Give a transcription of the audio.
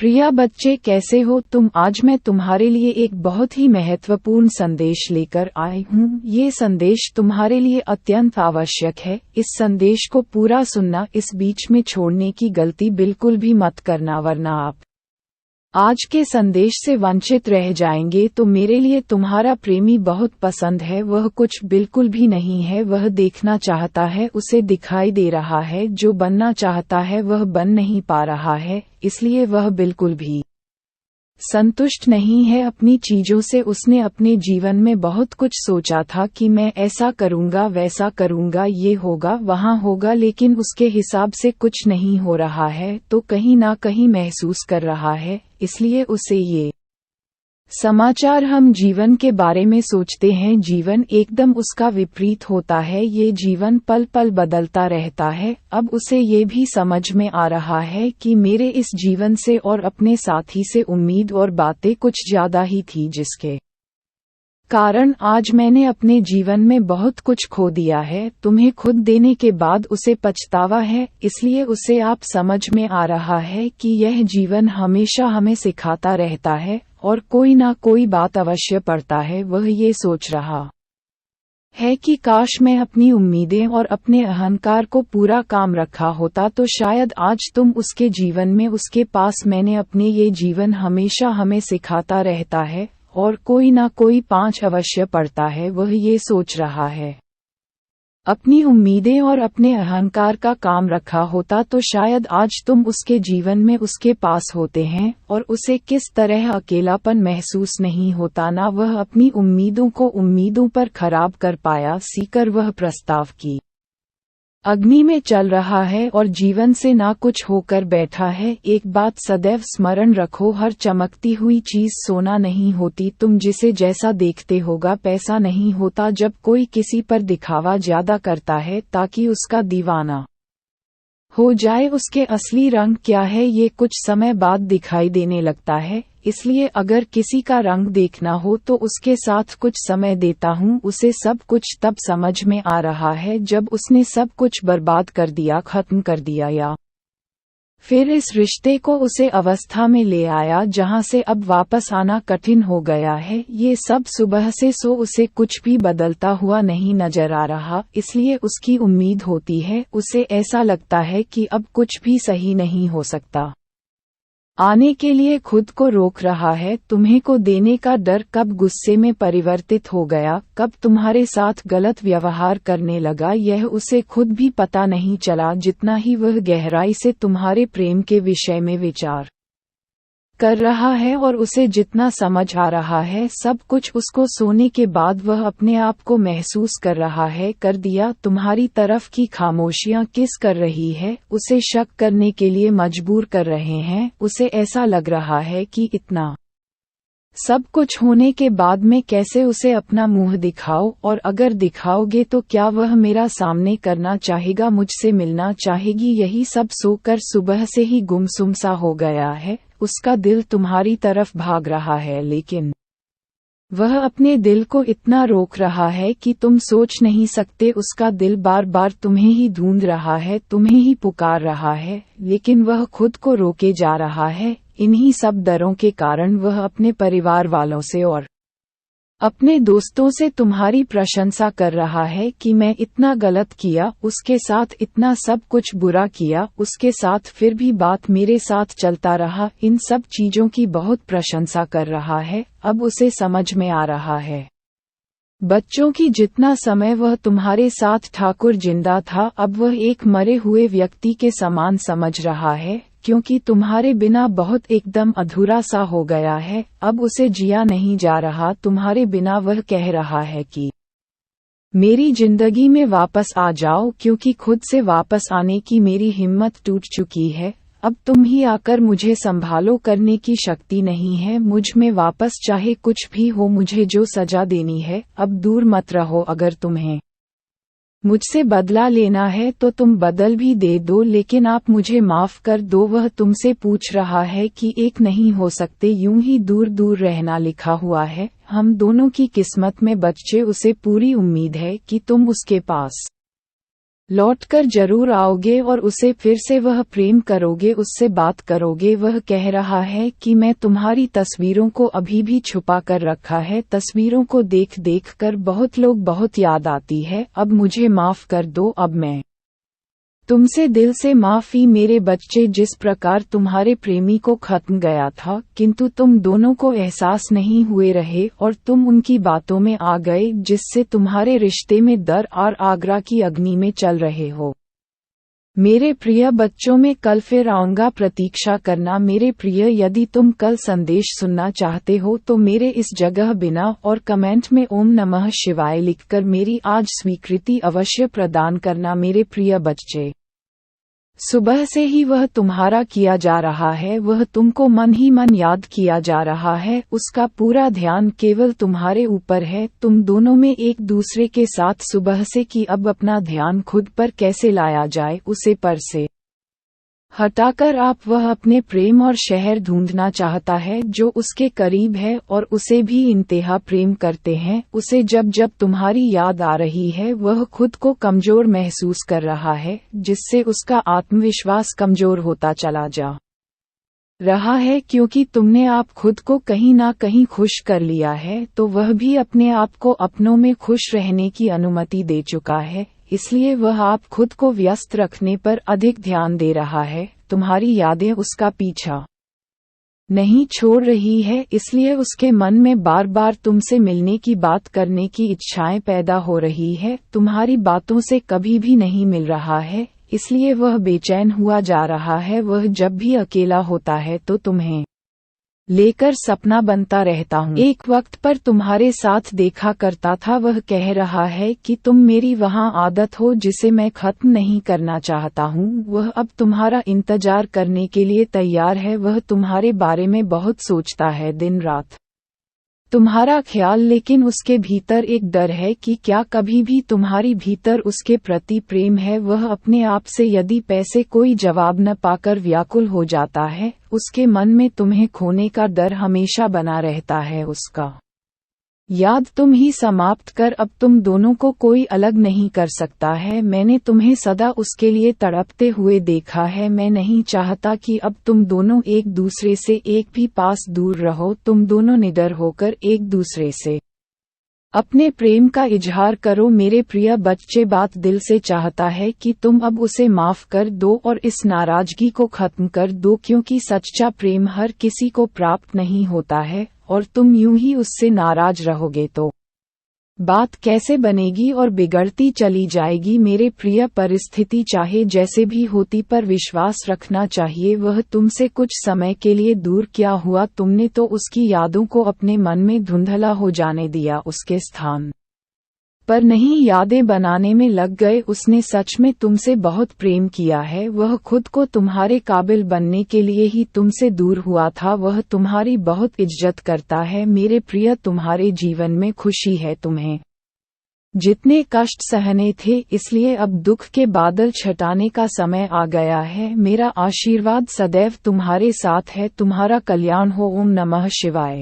प्रिया बच्चे, कैसे हो तुम? आज मैं तुम्हारे लिए एक बहुत ही महत्वपूर्ण संदेश लेकर आई हूँ। ये संदेश तुम्हारे लिए अत्यंत आवश्यक है। इस संदेश को पूरा सुनना, इस बीच में छोड़ने की गलती बिल्कुल भी मत करना, वरना आप आज के संदेश से वंचित रह जाएंगे। तो मेरे लिए तुम्हारा प्रेमी बहुत पसंद है, वह कुछ बिल्कुल भी नहीं है। वह देखना चाहता है, उसे दिखाई दे रहा है, जो बनना चाहता है वह बन नहीं पा रहा है, इसलिए वह बिल्कुल भी संतुष्ट नहीं है अपनी चीजों से। उसने अपने जीवन में बहुत कुछ सोचा था कि मैं ऐसा करूंगा, वैसा करूंगा, ये होगा, वहां होगा, लेकिन उसके हिसाब से कुछ नहीं हो रहा है, तो कहीं ना कहीं महसूस कर रहा है। इसलिए उसे ये समाचार, हम जीवन के बारे में सोचते हैं, जीवन एकदम उसका विपरीत होता है। ये जीवन पल पल बदलता रहता है। अब उसे ये भी समझ में आ रहा है कि मेरे इस जीवन से और अपने साथी से उम्मीद और बातें कुछ ज्यादा ही थी, जिसके कारण आज मैंने अपने जीवन में बहुत कुछ खो दिया है। तुम्हें खुद देने के बाद उसे पछतावा है, इसलिए उसे आप समझ में आ रहा है कि यह जीवन हमेशा हमें सिखाता रहता है और कोई ना कोई बात अवश्य पड़ता है। वह ये सोच रहा है कि काश मैं अपनी उम्मीदें और अपने अहंकार को पूरा काम रखा होता, तो शायद आज तुम उसके जीवन में उसके पास। मैंने अपने ये जीवन हमेशा हमें सिखाता रहता है और कोई ना कोई पांच अवश्य पड़ता है। वह ये सोच रहा है, अपनी उम्मीदें और अपने अहंकार का काम रखा होता तो शायद आज तुम उसके जीवन में उसके पास होते हैं और उसे किस तरह अकेलापन महसूस नहीं होता। ना वह अपनी उम्मीदों को उम्मीदों पर खराब कर पाया, सीकर वह प्रस्ताव की अग्नि में चल रहा है और जीवन से ना कुछ होकर बैठा है। एक बात सदैव स्मरण रखो, हर चमकती हुई चीज सोना नहीं होती। तुम जिसे जैसा देखते होगा पैसा नहीं होता। जब कोई किसी पर दिखावा ज्यादा करता है ताकि उसका दीवाना हो जाए, उसके असली रंग क्या है ये कुछ समय बाद दिखाई देने लगता है। इसलिए अगर किसी का रंग देखना हो तो उसके साथ कुछ समय देता हूँ। उसे सब कुछ तब समझ में आ रहा है जब उसने सब कुछ बर्बाद कर दिया, खत्म कर दिया, या फिर इस रिश्ते को उसे अवस्था में ले आया जहां से अब वापस आना कठिन हो गया है। ये सब सुबह से उसे कुछ भी बदलता हुआ नहीं नजर आ रहा, इसलिए उसकी उम्मीद होती है। उसे ऐसा लगता है कि अब कुछ भी सही नहीं हो सकता। आने के लिए खुद को रोक रहा है। तुम्हें को देने का डर कब गुस्से में परिवर्तित हो गया, कब तुम्हारे साथ गलत व्यवहार करने लगा, यह उसे खुद भी पता नहीं चला। जितना ही वह गहराई से तुम्हारे प्रेम के विषय में विचार कर रहा है और उसे जितना समझ आ रहा है सब कुछ, उसको सोने के बाद वह अपने आप को महसूस कर रहा है, कर दिया। तुम्हारी तरफ की खामोशियां किस कर रही है, उसे शक करने के लिए मजबूर कर रहे हैं। उसे ऐसा लग रहा है कि इतना सब कुछ होने के बाद मैं कैसे उसे अपना मुंह दिखाऊं, और अगर दिखाओगे तो क्या वह मेरा सामने करना चाहेगा, मुझसे मिलना चाहेगी। यही सब सोकर सुबह से ही गुमसुम सा हो गया है। उसका दिल तुम्हारी तरफ भाग रहा है, लेकिन वह अपने दिल को इतना रोक रहा है कि तुम सोच नहीं सकते। उसका दिल बार बार तुम्हें ही ढूंढ रहा है, तुम्हें ही पुकार रहा है, लेकिन वह खुद को रोके जा रहा है। इन्हीं सब डरों के कारण वह अपने परिवार वालों से और अपने दोस्तों से तुम्हारी प्रशंसा कर रहा है कि मैं इतना गलत किया, उसके साथ इतना सब कुछ बुरा किया, उसके साथ फिर भी बात मेरे साथ चलता रहा। इन सब चीजों की बहुत प्रशंसा कर रहा है। अब उसे समझ में आ रहा है, बच्चों की जितना समय वह तुम्हारे साथ ठाकुर जिंदा था, अब वह एक मरे हुए व्यक्ति के समान समझ रहा है, क्योंकि तुम्हारे बिना बहुत एकदम अधूरा सा हो गया है। अब उसे जिया नहीं जा रहा तुम्हारे बिना। वह कह रहा है कि मेरी जिंदगी में वापस आ जाओ, क्योंकि खुद से वापस आने की मेरी हिम्मत टूट चुकी है। अब तुम ही आकर मुझे संभालो, करने की शक्ति नहीं है मुझ में वापस। चाहे कुछ भी हो, मुझे जो सजा देनी है, अब दूर मत रहो। अगर तुम्हें मुझसे बदला लेना है तो तुम बदल भी दे दो, लेकिन आप मुझे माफ कर दो। वह तुमसे पूछ रहा है कि एक नहीं हो सकते यूं ही दूर दूर रहना, लिखा हुआ है हम दोनों की किस्मत में। बच्चे, उसे पूरी उम्मीद है कि तुम उसके पास लौटकर जरूर आओगे और उसे फिर से वह प्रेम करोगे, उससे बात करोगे। वह कह रहा है कि मैं तुम्हारी तस्वीरों को अभी भी छुपा कर रखा है। तस्वीरों को देख देख कर बहुत लोग बहुत याद आती है। अब मुझे माफ कर दो, अब मैं तुमसे दिल से माफी मेरे बच्चे। जिस प्रकार तुम्हारे प्रेमी को खत्म गया था, किंतु तुम दोनों को एहसास नहीं हुए रहे और तुम उनकी बातों में आ गए, जिससे तुम्हारे रिश्ते में दर और आगरा की अग्नि में चल रहे हो। मेरे प्रिय बच्चों, मैं कल फिर आऊंगा, प्रतीक्षा करना मेरे प्रिय। यदि तुम कल संदेश सुनना चाहते हो तो मेरे इस जगह बिना और कमेंट में ओम नमः शिवाय लिखकर मेरी आज स्वीकृति अवश्य प्रदान करना मेरे प्रिय बच्चे। सुबह से ही वह तुम्हारा किया जा रहा है, वह तुमको मन ही मन याद किया जा रहा है। उसका पूरा ध्यान केवल तुम्हारे ऊपर है। तुम दोनों में एक दूसरे के साथ सुबह से कि अब अपना ध्यान खुद पर कैसे लाया जाए, उसे पर से हटाकर आप वह अपने प्रेम और शहर ढूंढना चाहता है जो उसके करीब है और उसे भी इंतहा प्रेम करते हैं। उसे जब जब तुम्हारी याद आ रही है वह खुद को कमजोर महसूस कर रहा है, जिससे उसका आत्मविश्वास कमजोर होता चला जा रहा है। क्योंकि तुमने आप खुद को कहीं ना कहीं खुश कर लिया है, तो वह भी अपने आप को अपनों में खुश रहने की अनुमति दे चुका है। इसलिए वह आप खुद को व्यस्त रखने पर अधिक ध्यान दे रहा है। तुम्हारी यादें उसका पीछा नहीं छोड़ रही है, इसलिए उसके मन में बार बार तुमसे मिलने की, बात करने की इच्छाएं पैदा हो रही है। तुम्हारी बातों से कभी भी नहीं मिल रहा है, इसलिए वह बेचैन हुआ जा रहा है। वह जब भी अकेला होता है तो तुम्हें लेकर सपना बनता रहता हूँ। एक वक्त पर तुम्हारे साथ देखा करता था। वह कह रहा है कि तुम मेरी वहाँ आदत हो जिसे मैं खत्म नहीं करना चाहता हूँ। वह अब तुम्हारा इंतजार करने के लिए तैयार है। वह तुम्हारे बारे में बहुत सोचता है, दिन रात तुम्हारा ख्याल, लेकिन उसके भीतर एक डर है कि क्या कभी भी तुम्हारी भीतर उसके प्रति प्रेम है। वह अपने आप से यदि पैसे कोई जवाब न पाकर व्याकुल हो जाता है, उसके मन में तुम्हें खोने का डर हमेशा बना रहता है। उसका याद तुम ही समाप्त कर, अब तुम दोनों को कोई अलग नहीं कर सकता है। मैंने तुम्हें सदा उसके लिए तड़पते हुए देखा है। मैं नहीं चाहता कि अब तुम दोनों एक दूसरे से एक भी पास दूर रहो। तुम दोनों निडर होकर एक दूसरे से अपने प्रेम का इजहार करो। मेरे प्रिय बच्चे, बात दिल से चाहता है कि तुम अब उसे माफ कर दो और इस नाराजगी को खत्म कर दो, क्योंकि सच्चा प्रेम हर किसी को प्राप्त नहीं होता है और तुम यूं ही उससे नाराज रहोगे तो बात कैसे बनेगी और बिगड़ती चली जाएगी। मेरे प्रिय, परिस्थिति चाहे जैसे भी होती पर विश्वास रखना चाहिए। वह तुमसे कुछ समय के लिए दूर क्या हुआ, तुमने तो उसकी यादों को अपने मन में धुंधला हो जाने दिया, उसके स्थान पर नहीं यादें बनाने में लग गए। उसने सच में तुमसे बहुत प्रेम किया है। वह खुद को तुम्हारे काबिल बनने के लिए ही तुमसे दूर हुआ था। वह तुम्हारी बहुत इज्जत करता है। मेरे प्रिय, तुम्हारे जीवन में खुशी है। तुम्हें जितने कष्ट सहने थे, इसलिए अब दुख के बादल छटाने का समय आ गया है। मेरा आशीर्वाद सदैव तुम्हारे साथ है। तुम्हारा कल्याण हो। ओम नमः शिवाय।